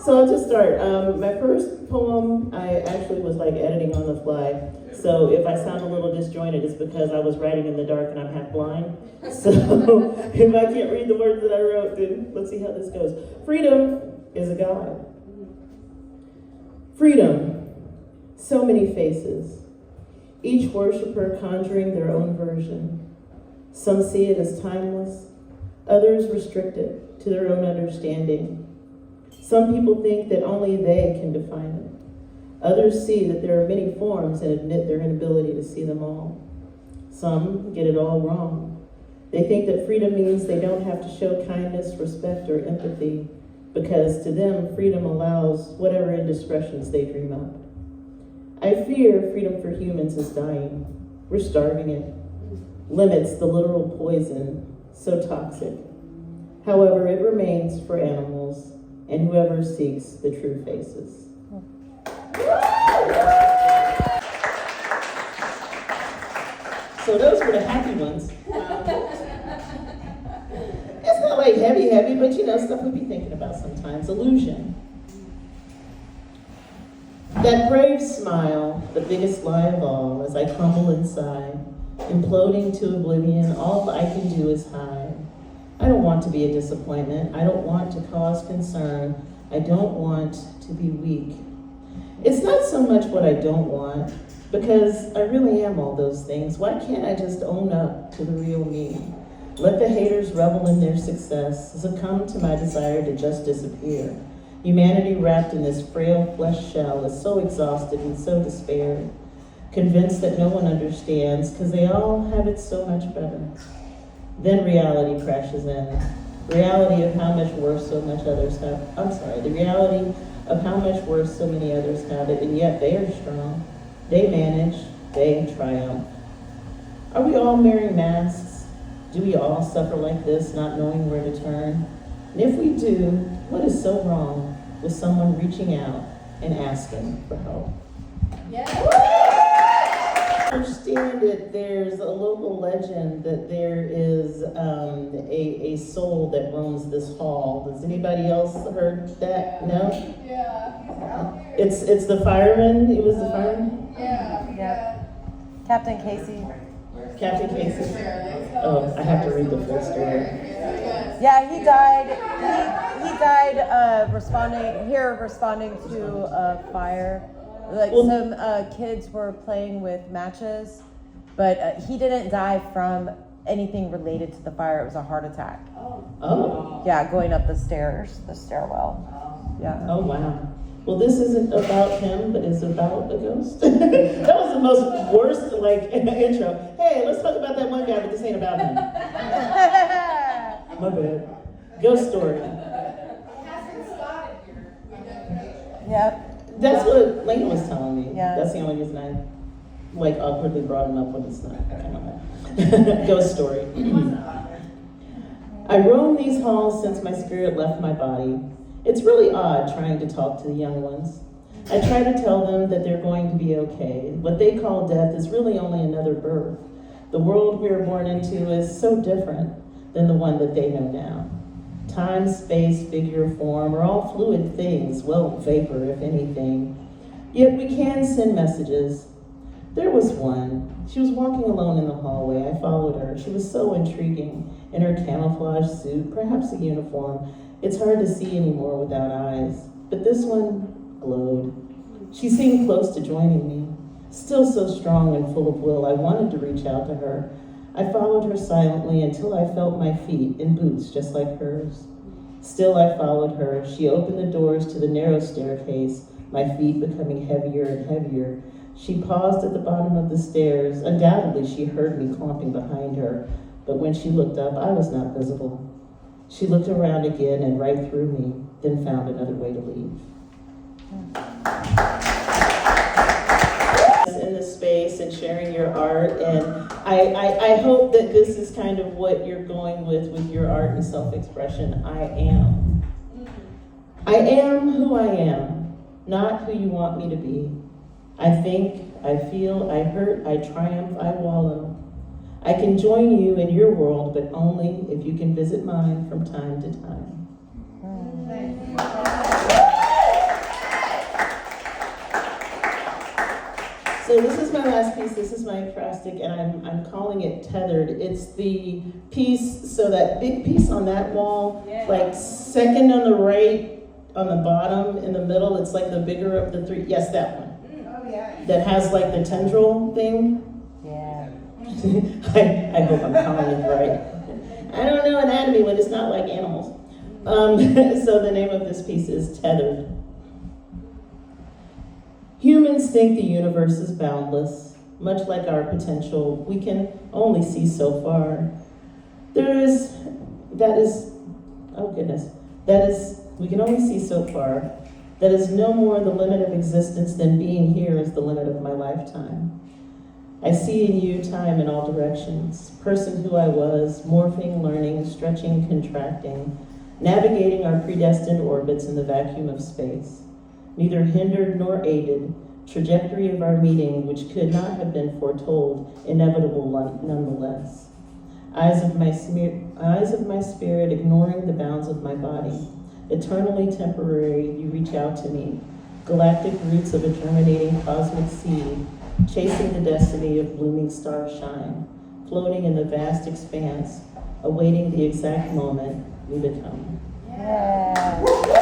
So I'll just start. My first poem, I actually was like editing on the fly. So if I sound a little disjointed, it's because I was writing in the dark and I'm half blind. So if I can't read the words that I wrote, then let's see how this goes. Freedom is a god. Freedom, so many faces, each worshiper conjuring their own version. Some see it as timeless, others restrict it to their own understanding. Some people think that only they can define it. Others see that there are many forms and admit their inability to see them all. Some get it all wrong. They think that freedom means they don't have to show kindness, respect, or empathy, because to them, freedom allows whatever indiscretions they dream up. I fear freedom for humans is dying. We're starving it. Limits the literal poison, so toxic. However, it remains for animals and whoever seeks the true faces. So those were the happy ones. It's not like heavy, but you know, stuff we be thinking about sometimes. Illusion. That brave smile, the biggest lie of all, as I crumble inside, imploding to oblivion, all I can do is hide. I don't want to be a disappointment. I don't want to cause concern. I don't want to be weak. It's not so much what I don't want, because I really am all those things. Why can't I just own up to the real me? Let the haters revel in their success, succumb to my desire to just disappear. Humanity wrapped in this frail flesh shell is so exhausted and so despaired, convinced that no one understands because they all have it so much better. Then reality crashes in. Reality of how much worse so much others have. The reality of how much worse so many others have it, and yet they are strong. They manage, they triumph. Are we all wearing masks? Do we all suffer like this, not knowing where to turn? And if we do, what is so wrong with someone reaching out and asking for help? I understand that there's a local legend that there is a soul that roams this hall. Has anybody else heard that? No? Yeah. It's the fireman? It was the fireman? Yeah. Captain Casey. Captain Casey? Oh, I have to read the full story. Yeah, he died. He died responding to a fire. Like some kids were playing with matches, but he didn't die from anything related to the fire. It was a heart attack. Oh. Yeah, going up the stairwell. Yeah. Oh, wow. Well, this isn't about him, but it's about a ghost. That was the most worst, intro. Hey, let's talk about that one guy, but this ain't about him. My bad. Ghost story. Yep. That's what Lane was telling me. Yeah. That's the only reason I awkwardly brought him up when it's not kind of ghost story. I roam these halls since my spirit left my body. It's really odd trying to talk to the young ones. I try to tell them that they're going to be okay. What they call death is really only another birth. The world we are born into is so different than the one that they know now. Time, space, figure, form are all fluid things, well, vapor, if anything. Yet we can send messages. There was one. She was walking alone in the hallway. I followed her. She was so intriguing in her camouflage suit, perhaps a uniform. It's hard to see anymore without eyes. But this one glowed. She seemed close to joining me. Still so strong and full of will, I wanted to reach out to her. I followed her silently until I felt my feet in boots just like hers. Still I followed her. She opened the doors to the narrow staircase, my feet becoming heavier and heavier. She paused at the bottom of the stairs. Undoubtedly she heard me clomping behind her, but when she looked up, I was not visible. She looked around again and right through me, then found another way to leave. In this space and sharing your art, and I hope that this is kind of what you're going with your art and self-expression. I am who I am, not who you want me to be. I think, I feel, I hurt, I triumph, I wallow. I can join you in your world, but only if you can visit mine from time to time. So this is my last piece. This is my acrostic, and I'm calling it tethered. It's the piece, so that big piece on that wall, like second on the right, on the bottom, in the middle, it's like the bigger of the three. Yes, that one. Oh, yeah. That has like the tendril thing. Yeah. I hope I'm calling it right. I don't know anatomy when it's not like animals. So the name of this piece is Tethered. Humans think the universe is boundless. Much like our potential, we can only see so far. We can only see so far. That is no more the limit of existence than being here is the limit of my lifetime. I see in you time in all directions, person who I was, morphing, learning, stretching, contracting, navigating our predestined orbits in the vacuum of space. Neither hindered nor aided, trajectory of our meeting, which could not have been foretold, inevitable nonetheless. Eyes of my spirit ignoring the bounds of my body. Eternally temporary, you reach out to me. Galactic roots of a germinating cosmic seed, chasing the destiny of blooming star shine, floating in the vast expanse, awaiting the exact moment we become. Yeah.